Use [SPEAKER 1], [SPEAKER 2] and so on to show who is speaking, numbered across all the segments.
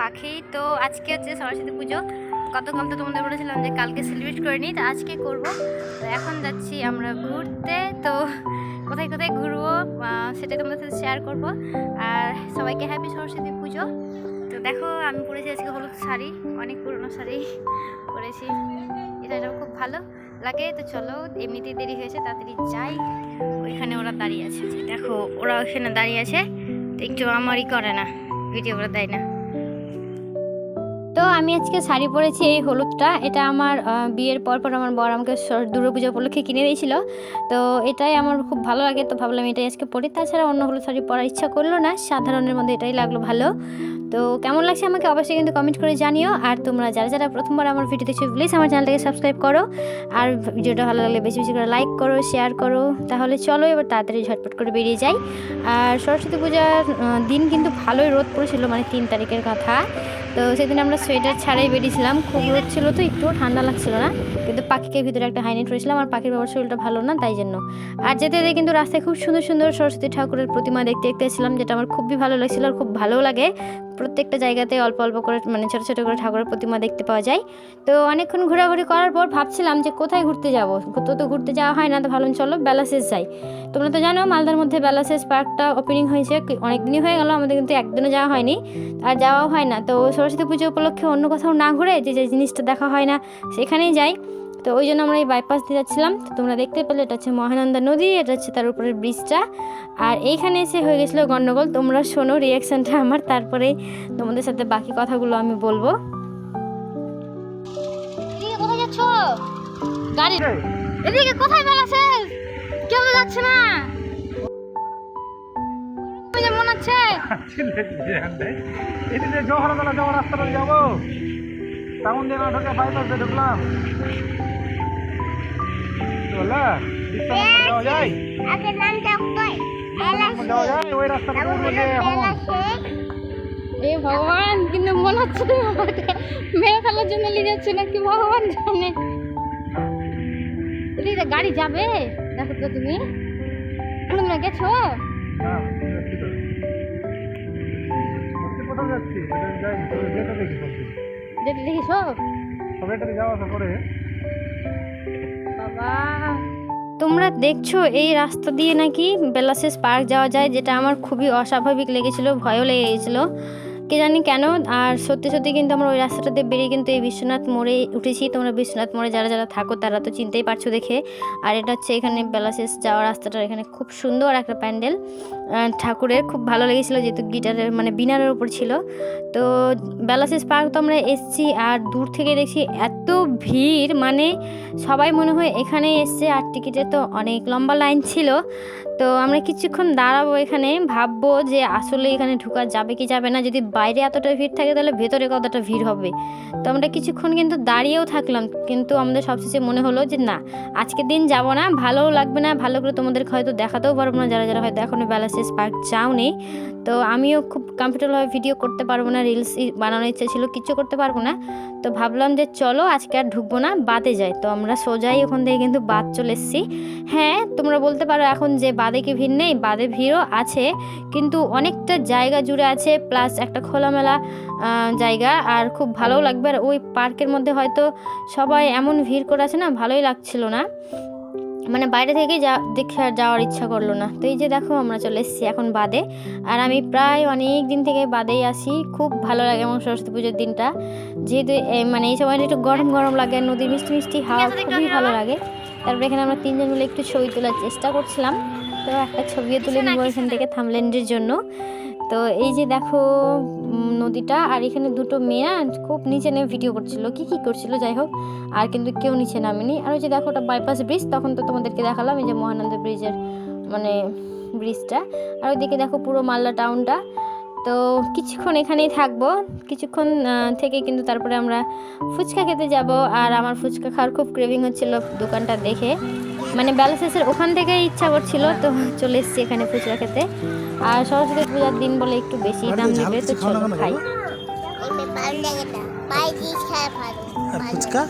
[SPEAKER 1] পাখি। তো আজকে হচ্ছে সরস্বতী পুজো। গতকাল তো তোমাদের বলেছিলাম যে কালকে সেলিব্রেট করে নিই, তো আজকে করব। তো এখন যাচ্ছি আমরা ঘুরতে। তো কোথায় কোথায় ঘুরবো সেটাই তোমাদের সাথে শেয়ার করব। আর সবাইকে হ্যাপি সরস্বতী পুজো। তো দেখো আমি পরেছি আজকে হলুদ শাড়ি, অনেক পুরনো শাড়ি পরেছি। এটা খুব ভালো লাগে। তো চলো, এমনিতেই দেরি হয়েছে, তাড়াতাড়ি যাই। ওইখানে ওরা দাঁড়িয়ে আছে, দেখো ওরা ওইখানে দাঁড়িয়ে আছে। তো একটু আমারই করে না, ভিডিও করে দেয় না। তো আমি আজকে শাড়ি পরেছি, এই হলুদটা। এটা আমার বিয়ের পর আমার বর আমাকে দুর্গাপূজা উপলক্ষে কিনে দিয়েছিল। তো এটাই আমার খুব ভালো লাগে, তো ভাবলাম এটাই আজকে পরি। তাছাড়া অন্য হলুদ শাড়ি পরার ইচ্ছা করলো না, সাধারণের মধ্যে এটাই লাগলো ভালো। তো কেমন লাগছে আমাকে অবশ্যই কিন্তু কমেন্ট করে জানিও। আর তোমরা যারা যারা প্রথমবার আমার ভিডিও দেখছো প্লিজ আমার চ্যানেলটাকে সাবস্ক্রাইব করো। আর ভিডিওটা ভালো লাগলে বেশি বেশি করে লাইক করো, শেয়ার করো। তাহলে চলো এবার তাড়াতাড়ি ঝটপট করে বেরিয়ে যাই। আর সরস্বতী পূজার দিন কিন্তু ভালোই রোদ পড়েছিল, মানে 3 তারিখের কথা। তো সেদিন আমরা সোয়েটার ছাড়াই বেরিয়েছিলাম, খুব রোদ ছিল, তো একটুও ঠান্ডা লাগছিল না। কিন্তু পাখিকে ভিতরে একটা হাইনেট করেছিলাম, আর পাখির বাবার শরীরটা ভালো না, তাই জন্য। আর যেতে যেতে কিন্তু রাস্তায় খুব সুন্দর সুন্দর সরস্বতী ঠাকুরের প্রতিমা দেখতে দেখতেছিলাম, যেটা আমার খুবই ভালো লাগছিল। আর খুব ভালো লাগে প্রত্যেকটা জায়গাতে অল্প অল্প করে, মানে ছোটো ছোটো করে ঠাকুরের প্রতিমা দেখতে পাওয়া যায়। তো অনেকক্ষণ ঘোরাঘুরি করার পর ভাবছিলাম যে কোথায় ঘুরতে যাব। তো ঘুরতে যাওয়া হয় না, তো ভাবলাম চলো বেলাশেষ যাই। তোমরা তো জানো মালদার মধ্যে বেলাশেষ পার্কটা ওপেনিং হয়েছে, অনেক দিনই হয়ে গেল, আমাদের কিন্তু একদিনও যাওয়া হয়নি আর যাওয়াও হয় না। তো সরস্বতী পুজো উপলক্ষে অন্য কোথাও না ঘুরে যে যে জিনিসটা দেখা হয় না সেখানেই যাই। তো ওই জন্য আমরা এই বাইপাস দিয়ে যাচ্ছিলাম। তো তোমরা দেখতে পেলে এটা হচ্ছে মহানন্দা নদী, এটা হচ্ছে তার উপরের ব্রিজটা। আর এইখানে এসে হয়ে গেছিলো গন্ডগোল, তোমরা শোনো রিয়াকশানটা আমার, তারপরে তোমাদের সাথে বাকি কথাগুলো আমি বলবো। কোথায় যাচ্ছ? গাড়ি এদিকে কোথায় বেড়াচ্ছে? কেউ যাচ্ছে না, মনে হচ্ছে
[SPEAKER 2] এদিকে জহরতলা যাওয়ার রাস্তাটা যাবো, টাউন দিয়ে না ঢোকে বাইপাস দিয়ে ঢুকলাম। যাওয়া যায়, যাওয়া যায় ওই রাস্তাটা
[SPEAKER 1] এ ভগবান, কিন্তু মনে হচ্ছে তুমি আমাকে মেরে ফেলার জন্য নিয়ে যাচ্ছ নাকি ভগবান জানে। এদিকে গাড়ি যাবে, দেখো তো তুমি তোমরা গেছো? যেটা দেখিস বাবা। তোমরা দেখছো এই রাস্তা দিয়ে নাকি বেলাশেষ পার্ক যাওয়া যায়, যেটা আমার খুবই অস্বাভাবিক লেগেছিল, ভয়ও লেগে গেছিলো, কে জানি কেন। আর সত্যি সত্যি কিন্তু আমরা ওই রাস্তাটাতে বেরিয়ে কিন্তু এই বিশ্বনাথ মোড়ে উঠেছি। তোমরা বিশ্বনাথ মোড়ে যারা যারা থাকো তারা তো চিনতেই পারছো দেখে। আর এটা হচ্ছে এখানে বেলাশেষ যাওয়ার রাস্তাটা, এখানে খুব সুন্দর একটা প্যান্ডেল ঠাকুরের, খুব ভালো লেগেছিলো যেহেতু গিটারের মানে বিনারের উপর ছিল। তো বেলাশেষ পার্ক তো আমরা এসছি, আর দূর থেকে দেখছি এত ভিড়, মানে সবাই মনে হয় এখানেই এসছে। আর টিকিটের তো অনেক লম্বা লাইন ছিল। তো আমরা কিছুক্ষণ দাঁড়াবো এখানে, ভাববো যে আসলে এখানে ঢোকা যাবে কি যাবে না। যদি বাইরে এতটা ভিড় থাকে তাহলে ভেতরে কতটা ভিড় হবে। তো আমরা কিছুক্ষণ কিন্তু দাঁড়িয়েও থাকলাম, কিন্তু আমাদের সবশেষে মনে হলো যে না, আজকের দিন যাব না, ভালোও লাগবে না, ভালো করে তোমাদেরকে হয়তো দেখাতেও পারবো না যারা যারা হয়তো এখনও বেলাশেষ পার্ক যাওনি। তো আমিও খুব কমফর্টেবলভাবে ভিডিও করতে পারবো না, রিলস বানানোর ইচ্ছা ছিল, কিচ্ছু করতে পারবো না। তো ভাবলাম যে চলো আজকে আর ঢুকবো না, বাদে যাই। তো আমরা সোজাই ওখান থেকে কিন্তু বাদ চলে এসেছি। হ্যাঁ, তোমরা বলতে পারো এখন যে বাদে কি ভিড় নেই, বাদে ভিড়ও আছে, কিন্তু অনেকটা জায়গা জুড়ে আছে, প্লাস একটা খোলামেলা জায়গা, আর খুব ভালোও লাগবে। আর ওই পার্কের মধ্যে হয়তো সবাই এমন ভিড় করে আছে না, ভালোই লাগছিল না, মানে বাইরে থেকে দেখে আর যাওয়ার ইচ্ছা করলো না। তো এই যে দেখো আমরা চলে এসেছি এখন বাদে। আর আমি প্রায় অনেক দিন থেকে বাদেই আসি, খুব ভালো লাগে আমার সরস্বতী পুজোর দিনটা, যেহেতু মানে এই সময়টা একটু গরম গরম লাগে, নদীর মিষ্টি মিষ্টি হাওয়া, খুবই ভালো লাগে। তারপরে এখানে আমরা 3 জন মিলে একটু ছবি তোলার চেষ্টা করছিলাম, তো একটা ছবিও তুলে নিব এখান থেকে থাম্বনেলের জন্য। তো এই যে দেখো নদীটা, আর এখানে দুটো মেয়ে খুব নিচে নেমে ভিডিও করছিল, কি করছিল যাই হোক, আর কিন্তু কেউ নিচে নামেনি। আর ওই যে দেখো ওটা বাইপাস ব্রিজ, তখন তো তোমাদেরকে দেখালাম এই যে মহানন্দা ব্রিজের মানে ব্রিজটা। আর ওইদিকে দেখো পুরো মালদা টাউনটা। তো কিছুক্ষণ এখানেই থাকবো, কিছুক্ষণ থেকে কিন্তু তারপরে আমরা ফুচকা খেতে যাব। আর আমার ফুচকা খাওয়ার খুব ক্রেভিং হচ্ছিল দোকানটা দেখে, মানে বেলাশেষের ওখান থেকেই ইচ্ছা করছিল, তো চলে এসেছি এখানে ফুচকা খেতে। আর সরস্বতী পূজার দিন বলে একটু বেশি দাম নেবে, তো চলো খাই।
[SPEAKER 2] ফুচকা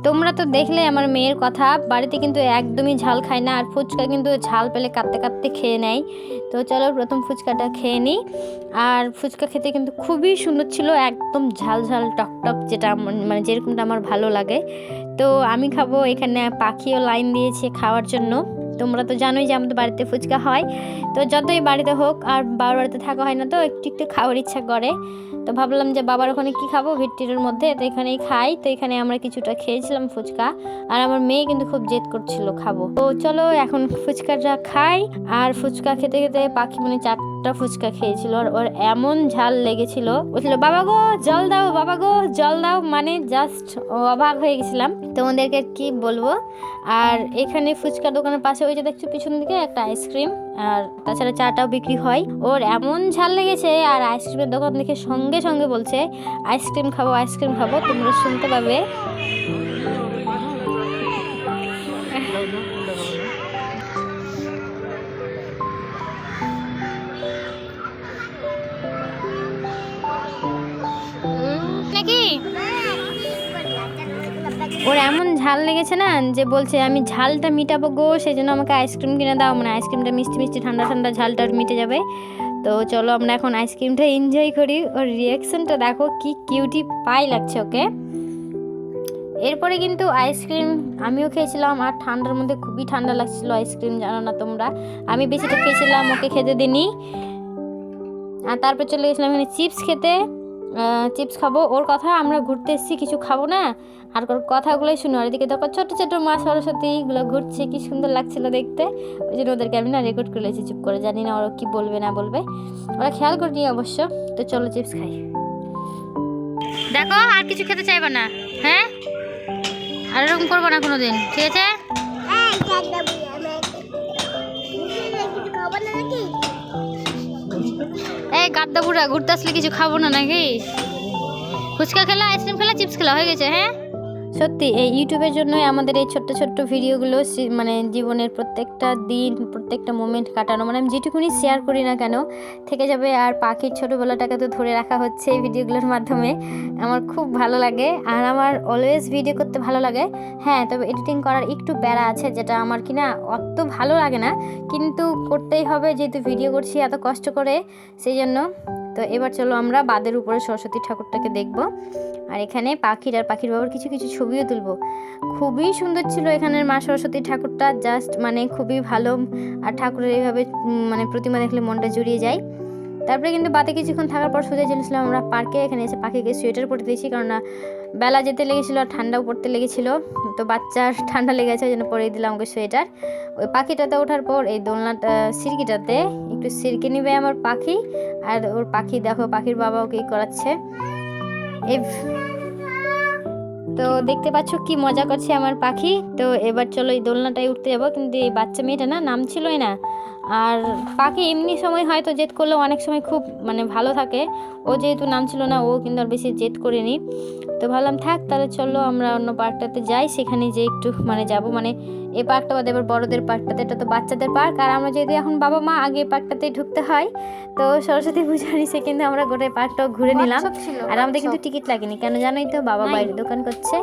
[SPEAKER 1] তো তোমরা তো দেখলে আমার মেয়ের কথা, বাড়িতে কিন্তু একদমই ঝাল খায় না, আর ফুচকা কিন্তু ঝাল পেলে কাঁদতে কাঁদতে খেয়ে নেয়। তো চলো প্রথম ফুচকাটা খেয়ে নিই। আর ফুচকা খেতে কিন্তু খুবই সুন্দর ছিল, একদম ঝাল ঝাল টক টক, যেটা মানে যেরকমটা আমার ভালো লাগে। তো আমি খাবো, এখানে পাখিও লাইন দিয়েছে খাওয়ার জন্য। তোমরা তো জানোই যে আমাদের বাড়িতে ফুচকা হয়, তো যতই বাড়িতে হোক আর বাবার বাড়িতে থাকা হয় না, তো একটু একটু খাওয়ার ইচ্ছা করে। তো ভাবলাম যে বাবার ওখানে কি খাবো ভিট্টির মধ্যে, তো এখানেই খাই। তো এখানে আমরা কিছুটা খেয়েছিলাম ফুচকা, আর আমার মেয়ে কিন্তু খুব জেদ করছিল খাবো। তো চলো এখন ফুচকাটা খাই। আর ফুচকা খেতে খেতে পাখি মানে 4টা ফুচকা খেয়েছিল, আর ওর এমন ঝাল লেগেছিল, বলছিল বাবা গো জল দাও, বাবা গো জল দাও, মানে জাস্ট অবাক হয়ে গেছিলাম, তোমাদেরকে কি বলবো। আর এখানে ফুচকার দোকানের পাশে ওই যে দেখছো পিছন দিকে একটা আইসক্রিম, আর তাছাড়া চাটাও বিক্রি হয়। ওর এমন ঝাল লেগেছে, আর আইসক্রিমের দোকান দেখে সঙ্গে সঙ্গে বলছে আইসক্রিম খাবো, আইসক্রিম খাবো। তোমরা শুনতে পাবে। নাকি ওর এমন ঝাল লেগেছে না, যে বলছে আমি ঝালটা মিটাবো গো, সেই জন্য আমাকে আইসক্রিম কিনে দাও, মানে আইসক্রিমটা মিষ্টি মিষ্টি ঠান্ডা ঠান্ডা, ঝালটা মিটে যাবে। তো চলো আমরা এখন আইসক্রিমটা এনজয় করি। ওর রিয়াকশনটা দেখো, কি কিউটি পাই লাগছে ওকে। এরপরে কিন্তু আইসক্রিম আমিও খেয়েছিলাম, আর ঠান্ডার মধ্যে খুবই ঠান্ডা লাগছিল আইসক্রিম, জানো না তোমরা। আমি বেশিটা খেয়েছিলাম, ওকে খেতে দিইনি। আর তারপর চলে গেছিলাম এখানে চিপস খেতে। চিপস খাবো, ওর কথা আমরা ঘুরতে এসেছি, কিছু খাবো না, আর ওর কথাগুলোই শুনো। আর এদিকে দেখো ছোটো ছোটো মা সরস্বতীগুলো ঘুরছে, কি সুন্দর লাগছিল দেখতে। ওই জন্য ওদেরকে আমি না রেকর্ড করে লেছি চুপ করে, জানি না ওরা কি বলবে না বলবে, ওরা খেয়াল করিনি অবশ্য। তো চলো চিপস খাই। দেখো আর কিছু খেতে চাইবে না, হ্যাঁ আর এরকম করবো না কোনোদিন, ঠিক আছে? এই গাদ্দা বুড়া, ঘুরতে আসলে কিছু খাবো না নাকি? ফুচকা খেলা, আইসক্রিম খেলা, চিপস খেলা, হয়ে গেছে। হ্যাঁ সত্যি এই ইউটিউবের জন্যই আমাদের এই ছোট্ট ছোট্ট ভিডিওগুলো, মানে জীবনের প্রত্যেকটা দিন প্রত্যেকটা মোমেন্ট কাটানো, মানে আমি যেটুকুনি শেয়ার করি না কেন থেকে যাবে। আর পাখির ছোটোবেলাটাকে তো ধরে রাখা হচ্ছে এই ভিডিওগুলোর মাধ্যমে। আমার খুব ভালো লাগে, আর আমার অলওয়েজ ভিডিও করতে ভালো লাগে। হ্যাঁ, তবে এডিটিং করার একটু প্যারা আছে, যেটা আমার কিনা অত ভালো লাগে না, কিন্তু করতেই হবে যেহেতু ভিডিও করছি এত কষ্ট করে, সেই জন্য। তো এবার চলো আমরা বাদের উপরে সরস্বতী ঠাকুরটাকে দেখব, আর এখানে পাখির আর পাখির বাবার কিছু কিছু ছবিও তুলবো। খুবই সুন্দর ছিল এখানের মা সরস্বতী ঠাকুরটা, জাস্ট মানে খুবই ভালো। আর ঠাকুরের এইভাবে মানে প্রতিমা দেখলে মনটা জুড়িয়ে যায়। তারপরে কিন্তু বাদে কিছুক্ষণ থাকার পর সোজা চলেছিলাম আমরা পার্কে। এখানে এসে পাখিকে সোয়েটার পরতে দিয়েছি, কারণ বেলা যেতে লেগেছিলো আর ঠান্ডাও পড়তে লেগেছিলো, তো বাচ্চার ঠান্ডা লেগেছে, ওই জন্য পরিয়ে দিলাম ওকে সোয়েটার। ওই পাখিটাতে ওঠার পর এই দোলনাটা সিরকিটাতে একটু সিরকে নিবে আমার পাখি, আর ওর পাখি দেখো পাখির বাবা ওকে করাচ্ছে। তো দেখতে পাচ্ছ কি মজা করছে আমার পাখি। তো এবার চলো এই দোলনাটায় উঠতে যাবো, কিন্তু এই বাচ্চা মেয়েটা না নামছিলই না। আর পাখি এমনি সময় হয়তো জেদ করলেও অনেক সময় খুব মানে ভালো থাকে, ও যেহেতু নামছিল না ও কিন্তু আর বেশি জেদ করেনি। তো ভাবলাম থাক তাহলে চলো আমরা অন্য পার্কটাতে যাই, সেখানে যে একটু মানে যাব, মানে এই পার্কটা বাদে এবার বড়দের পার্কটাতে, এটা তো বাচ্চাদের পার্ক, আর আমরা যেহেতু এখন বাবা মা আগে পার্কটাতেই ঢুকতে হয়। তো সরস্বতী পূজার ইসে কিন্তু আমরা গোটা পার্কটাও ঘুরে নিলাম, আর আমাদের কিন্তু টিকিট লাগেনি, কেন জানোই তো, বাবা বাইরে দোকান করছে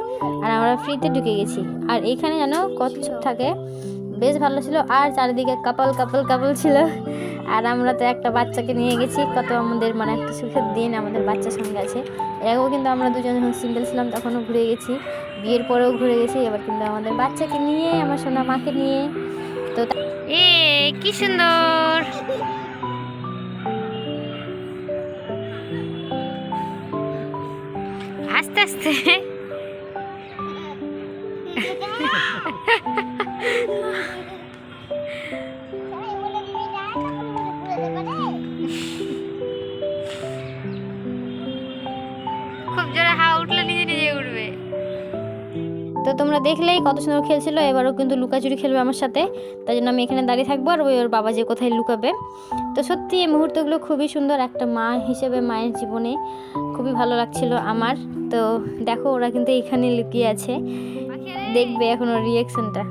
[SPEAKER 1] আর আমরা ফ্রিতে ঢুকে গেছি। আর এইখানে জানো কচ্ছপ থাকে, বেশ ভালো ছিল, আর চারিদিকে কাপল কাপল কাপল ছিল। আর আমরা তো একটা বাচ্চাকে নিয়ে গেছি, কত আমাদের মানে একটা সুখের দিন, আমাদের বাচ্চার সঙ্গে আছে। এর আগেও কিন্তু আমরা দুজন যখন সিঙ্গেল ছিলাম তখনও ঘুরে গেছি, বিয়ের পরেও ঘুরে গেছি, এবার কিন্তু আমাদের বাচ্চাকে নিয়ে, আমার সোনা মাকে নিয়ে। তো কি সুন্দর, আস্তে আস্তে খুব জোরে হাওয়া উঠলে নিজে নিজে উঠবে। তো তোমরা দেখলেই কত সুন্দর খেলছিল। এবারও কিন্তু লুকাচুরি খেলবে আমার সাথে, তাই জন্য আমি এখানে দাঁড়িয়ে থাকবো, আর ওর বাবা যে কোথায় লুকাবে। তো সত্যি এই মুহূর্তগুলো খুবই সুন্দর, একটা মা হিসেবে মায়ের জীবনে খুবই ভালো লাগছিল আমার। তো দেখো ওরা কিন্তু এখানে লুকিয়ে আছে, দেখবে এখন ওর রিয়াকশনটা।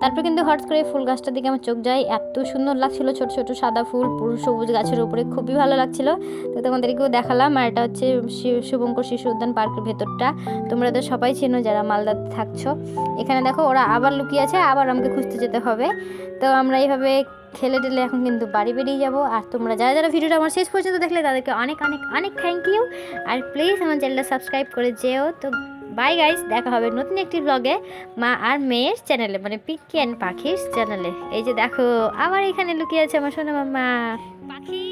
[SPEAKER 1] তারপর কিন্তু হঠাৎ করে ফুল গাছটার দিকে আমার চোখ যায়, এত সুন্দর লাগছিল, ছোট ছোট সাদা ফুল পুরো সবুজ গাছের উপরে, খুবই ভালো লাগছিল। তো তোমাদেরকেও দেখালাম। আর এটা হচ্ছে শুভঙ্কর শিশু উদ্যান পার্কের ভেতরটা, তোমরা তো সবাই চেনো যারা মালদাতে থাকছো। এখানে দেখো ওরা আবার লুকিয়ে আছে, আবার আমাকে খুঁজতে যেতে হবে। তো আমরা এইভাবে খেলে টেলে এখন কিন্তু বাড়ি বেরিয়ে যাবো। আর তোমরা যারা যারা ভিডিওটা আমার শেষ পর্যন্ত দেখলে তাদেরকে অনেক অনেক অনেক থ্যাংক ইউ। আর প্লিজ আমার চ্যানেলটা সাবস্ক্রাইব করে যেও। তো বাই গাইস, দেখা হবে নতুন একটি ব্লগে মা আর মেয়ের চ্যানেলে, মানে পিঙ্কি অ্যান্ড পাখির চ্যানেলে। এই যে দেখো আবার এখানে লুকিয়ে আছে আমার সোনা মাম্মা পাখি।